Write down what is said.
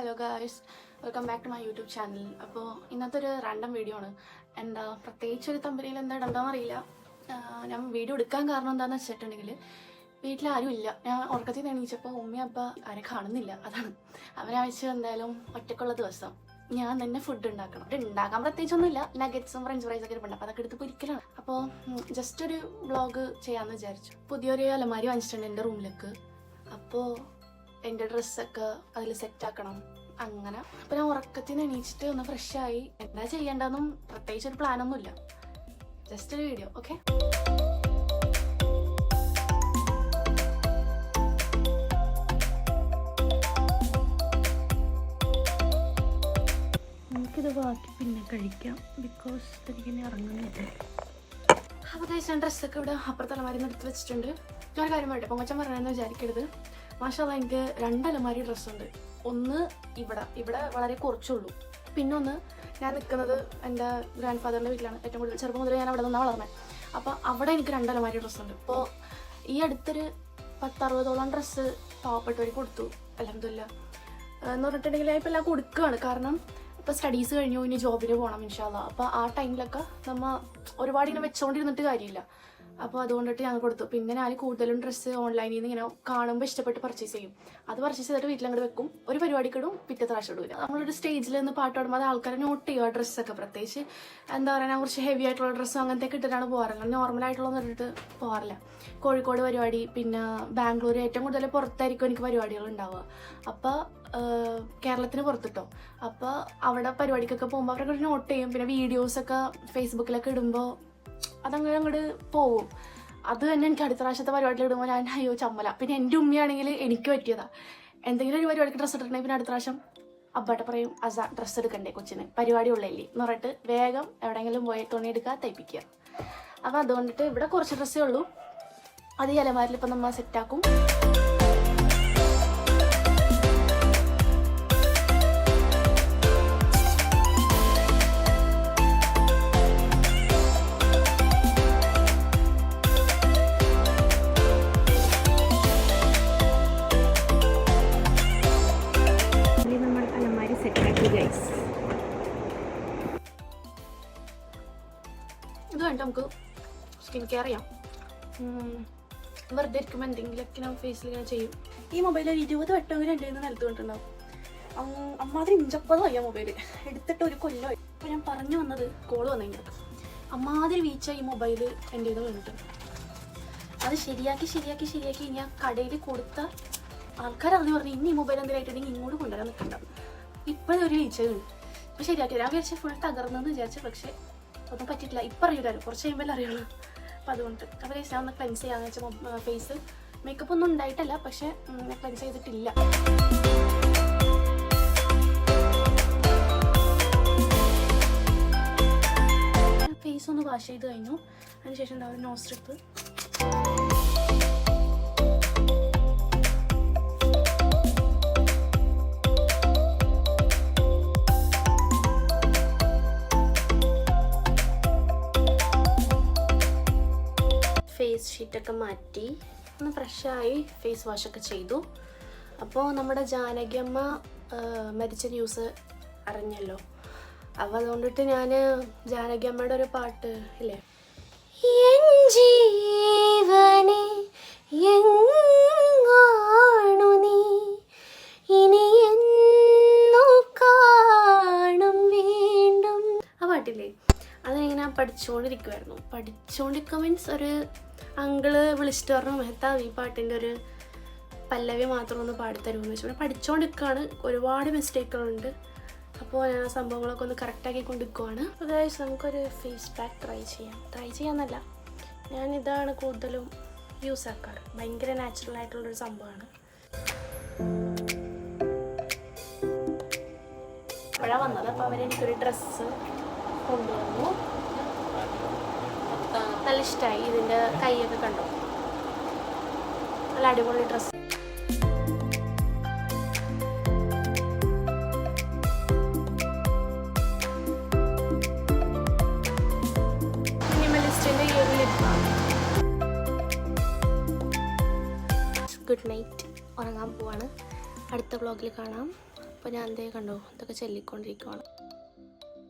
Hello guys, welcome back to my YouTube channel. അപ്പോൾ ഇന്നത്തെ ഒരു റാൻഡം വീഡിയോ ആണ്. പ്രത്യേകിച്ച് ഒരു തമ്പനിയിൽ എന്താണെന്ന് അറിയില്ല. ഞാൻ വീഡിയോ എടുക്കാൻ കാരണം എന്താണെന്ന് വെച്ചിട്ടുണ്ടെങ്കിൽ വീട്ടിലാരും ഇല്ല. ഞാൻ ഉറക്കത്തിൽ നിന്ന് എണീച്ചപ്പോൾ ഉമ്മയും അപ്പ ആരെ കാണുന്നില്ല. അതാണ് അവരാഴ്ച എന്തായാലും ഒറ്റക്കുള്ള ദിവസം ഞാൻ തന്നെ ഫുഡ് ഉണ്ടാക്കണം. ഉണ്ടാക്കാൻ പ്രത്യേകിച്ചൊന്നുമില്ല. നഗറ്റ്സും ഫ്രഞ്ച് ഫ്രൈസൊക്കെ ഇരിപ്പുണ്ട്. അപ്പോൾ അതൊക്കെ എടുത്ത് പൊരിക്കലാണ്. അപ്പോൾ ജസ്റ്റ് ഒരു വ്ളോഗ് ചെയ്യാമെന്ന് വിചാരിച്ചു. പുതിയൊരു അലമാരി വാങ്ങിച്ചിട്ടുണ്ട് എൻ്റെ റൂമിലേക്ക്. അപ്പോൾ എൻ്റെ ഡ്രസ്സൊക്കെ അതിൽ സെറ്റാക്കണം അങ്ങനെ. അപ്പോൾ ഞാൻ ഉറക്കത്തിൽ നിന്ന് എണീച്ചിട്ട് ഒന്ന് ഫ്രഷായി എന്താ ചെയ്യേണ്ടതെന്നും പ്രത്യേകിച്ച് ഒരു പ്ലാനൊന്നുമില്ല. ജസ്റ്റ് ഒരു വീഡിയോ. ഓക്കെ, നമുക്കിത് ബാക്കി പിന്നെ കഴിക്കാം, ബിക്കോസ് എനിക്കിനി ഇറങ്ങുന്നില്ല. അപ്പോൾ കഴിച്ച ഡ്രസ്സൊക്കെ ഇവിടെ അപ്പുറത്തെ അലമാരിന്ന് എടുത്ത് വെച്ചിട്ടുണ്ട്. ഞാൻ കാര്യം പറയട്ടെ, പൊങ്ങച്ചൻ പറയണമെന്ന് വിചാരിക്കരുത്. മാഷാഅല്ലാഹ് എനിക്ക് 2 അലമാരി ഡ്രസ്സുണ്ട്. ഒന്ന് ഇവിടെ വളരെ കുറച്ചുള്ളൂ. പിന്നെ ഒന്ന് ഞാൻ നിൽക്കുന്നത് എൻ്റെ ഗ്രാൻഡ് ഫാദറിൻ്റെ വീട്ടിലാണ്. ഏറ്റവും കൂടുതൽ ചെറുപ്പം മുതൽ ഞാൻ അവിടെ നിന്നാണ് വളർന്നത്. അപ്പോൾ അവിടെ എനിക്ക് 2 അലമാരി ഡ്രസ്സുണ്ട്. ഇപ്പോൾ ഈ അടുത്തൊരു 10-60ഓളം ഡ്രസ്സ് പാവപ്പെട്ടവർക്ക് കൊടുത്തു. അൽഹംദുലില്ലാ എന്ന് പറഞ്ഞിട്ടുണ്ടെങ്കിൽ ഇപ്പോൾ എല്ലാം കൊടുക്കുകയാണ്. കാരണം ഇപ്പോൾ സ്റ്റഡീസ് കഴിഞ്ഞു, ഇനി ജോബിന് പോകണം ഇൻഷാ അല്ലാഹ്. അപ്പോൾ ആ ടൈമിലൊക്കെ നമ്മൾ ഒരുപാട് ഇങ്ങനെ വെച്ചുകൊണ്ടിരുന്നിട്ട് കാര്യമില്ല. അപ്പോൾ അതുകൊണ്ടിട്ട് ഞങ്ങൾ കൊടുത്തു. പിന്നെ ഞാൻ കൂടുതലും ഡ്രസ്സ് ഓൺലൈനിൽ നിന്ന് ഇങ്ങനെ കാണുമ്പോൾ ഇഷ്ടപ്പെട്ട് പർച്ചേസ് ചെയ്യും. അത് പർച്ചേസ് ചെയ്തിട്ട് വീട്ടിലങ്ങോട്ട് വെക്കും. ഒരു പരിപാടിക്ക് ഇടും, പിറ്റത്തെ പ്രാവശ്യം ഇടില്ല. നമ്മളൊരു സ്റ്റേജിൽ നിന്ന് പാട്ട് പാടുമ്പോൾ അത് ആൾക്കാരെ നോട്ട് ചെയ്യുക. ഡ്രസ്സൊക്കെ പ്രത്യേകിച്ച് എന്താ പറയുക, ഞാൻ കുറച്ച് ഹെവി ആയിട്ടുള്ള ഡ്രസ്സും അങ്ങനത്തെയൊക്കെ ഇട്ടിട്ടാണ് പോകാറുള്ളത്. നോർമലായിട്ടുള്ളതൊന്നും ഇട്ടിട്ട് പോകാറില്ല. കോഴിക്കോട് പരിപാടി, പിന്നെ ബാംഗ്ലൂർ, ഏറ്റവും കൂടുതൽ പുറത്തായിരിക്കും എനിക്ക് പരിപാടികൾ ഉണ്ടാവുക. അപ്പോൾ കേരളത്തിന് പുറത്തിട്ടോ. അപ്പോൾ അവിടെ പരിപാടിക്കൊക്കെ പോകുമ്പോൾ അവരൊക്കെ നോട്ട് ചെയ്യും. പിന്നെ വീഡിയോസൊക്കെ ഫേസ്ബുക്കിലൊക്കെ ഇടുമ്പോൾ അതങ്ങനെ അങ്ങോട്ട് പോവും. അത് തന്നെ എനിക്ക് അടുത്ത പ്രാവശ്യത്തെ പരിപാടിയിൽ ഇടുമ്പോൾ ഞാൻ അയ്യോ ചമ്മല. പിന്നെ എൻ്റെ ഉമ്മയാണെങ്കിൽ എനിക്ക് പറ്റിയതാ. എന്തെങ്കിലും ഒരു പരിപാടിക്ക് ഡ്രസ്സ് ഇട്ടിട്ടുണ്ടെങ്കിൽ പിന്നെ അടുത്ത പ്രാവശ്യം അബ്ബാട്ടെ പറയും, അസ ഡ്രസ്സ് എടുക്കണ്ടേ കൊച്ചിന്, പരിപാടി ഉള്ളല്ലേ എന്ന് പറഞ്ഞിട്ട് വേഗം എവിടെയെങ്കിലും പോയി തുണി എടുക്കുക, തയ്പ്പിക്കുക. അപ്പോൾ അതുകൊണ്ടിട്ട് ഇവിടെ കുറച്ച് ഡ്രസ്സേ ഉള്ളൂ. അത് ഈ അലമാരിൽ ഇപ്പം നമ്മൾ സെറ്റാക്കും. ഇത് വേണ്ട നമുക്ക് സ്കിൻ കെയർ ചെയ്യാം. വെറുതെ ഇരിക്കുമ്പോൾ എന്തെങ്കിലുമൊക്കെ ഞാൻ ഫേസിൽ ഇങ്ങനെ ചെയ്യും. ഈ മൊബൈൽ 20 വട്ടമെങ്കിലും എൻ്റെ നിന്ന് നിലത്ത് കൊണ്ടുണ്ടാവും. അമ്മാതിരി ഇഞ്ചപ്പതായി ആ മൊബൈൽ എടുത്തിട്ട് ഒരു കൊല്ലമായി. അപ്പോൾ ഞാൻ പറഞ്ഞു വന്നത് കോള് വന്നെങ്കിൽ അമ്മാതിരി വീച്ചായി ഈ മൊബൈൽ എൻ്റെ ഇത് വീണിട്ട്. അത് ശരിയാക്കി ഞാൻ കടയിൽ കൊടുത്ത ആൾക്കാരറിഞ്ഞു പറഞ്ഞു, ഇനി ഈ മൊബൈൽ എന്തെങ്കിലുമായിട്ടുണ്ടെങ്കിൽ ഇങ്ങോട്ട് കൊണ്ടുവരാൻ നിൽക്കണ്ടാവും. ഇപ്പോഴൊരു വീഴ്ച വീണു. ഇപ്പോൾ ശരിയാക്കി ഞാൻ വിചാരിച്ച ഫുൾ തകർന്നെന്ന് വിചാരിച്ചു. പക്ഷേ ഒന്നും പറ്റിയിട്ടില്ല. ഇപ്പം അറിയില്ലല്ലോ, കുറച്ച് കഴിയുമ്പോൾ അറിയുള്ളൂ. അപ്പം അതുകൊണ്ട് അവർ ഞാൻ ഒന്ന് ക്ലെൻസ് ചെയ്യാന്ന് വെച്ചാൽ ഫേസ് മേക്കപ്പ് ഒന്നും ഉണ്ടായിട്ടല്ല, പക്ഷേ ക്ലെൻസ് ചെയ്തിട്ടില്ല. ഫേസ് ഒന്ന് വാഷ് ചെയ്ത് കഴിഞ്ഞു. അതിനുശേഷം എന്താ ഒരു നോസ് സ്ട്രിപ്പ്, ഫേസ് ഷീറ്റൊക്കെ മാറ്റി ഒന്ന് ഫ്രഷായി ഫേസ് വാഷൊക്കെ ചെയ്തു. അപ്പോൾ നമ്മുടെ ജാനകിയമ്മ മരിച്ച ന്യൂസ് അറിഞ്ഞല്ലോ. അപ്പോൾ അതുകൊണ്ടിട്ട് ഞാൻ ജാനകിയമ്മയുടെ ഒരു പാട്ട് ഇല്ലേ, എൻ ജീവനെ എങ്ങാണു നീ ഇനി എന്നു കാണും വീണ്ടും, ആ പാട്ടില്ലേ, അതിങ്ങനെ പഠിച്ചുകൊണ്ടിരിക്കുക മീൻസ് ഒരു അങ്കിള് വിളിച്ചിട്ട് പറഞ്ഞു, മെഹത്താവ് ഈ പാട്ടിൻ്റെ ഒരു പല്ലവി മാത്രം ഒന്ന് പാടിത്തരുമെന്ന് വെച്ചു. പിന്നെ പഠിച്ചുകൊണ്ടിരിക്കുകയാണ്. ഒരുപാട് മിസ്റ്റേക്കുകളുണ്ട്. അപ്പോൾ ഞാൻ ആ സംഭവങ്ങളൊക്കെ ഒന്ന് കറക്റ്റാക്കി കൊണ്ടിരിക്കുവാണ്. അപ്പോൾ ഗൈസ് നമുക്കൊരു ഫേസ് പാക്ക് ട്രൈ ചെയ്യാമെന്നല്ല, ഞാനിതാണ് കൂടുതലും യൂസ് ആക്കാറ്. ഭയങ്കര നാച്ചുറൽ ആയിട്ടുള്ളൊരു സംഭവമാണ്. അപ്പോഴാണ് വന്നത്. അപ്പോൾ അവരെനിക്കൊരു ഡ്രസ്സ് കൊണ്ടുവന്നു. നല്ല ഇഷ്ടമായി. ഇതിൻ്റെ കൈയൊക്കെ കണ്ടോ, നല്ല അടിപൊളി ഡ്രസ്സ്. മിനിമലിസ്റ്റിൻ്റെ ഈ ഒരു ലിപ്പാണ്. ഗുഡ് നൈറ്റ്, ഉറങ്ങാൻ പോവാണ്. അടുത്ത വ്ളോഗിൽ കാണാം. അപ്പോൾ ഞാൻ എന്തേ കണ്ടോ ഇതൊക്കെ ചൊല്ലിക്കൊണ്ടിരിക്കുവാണ്.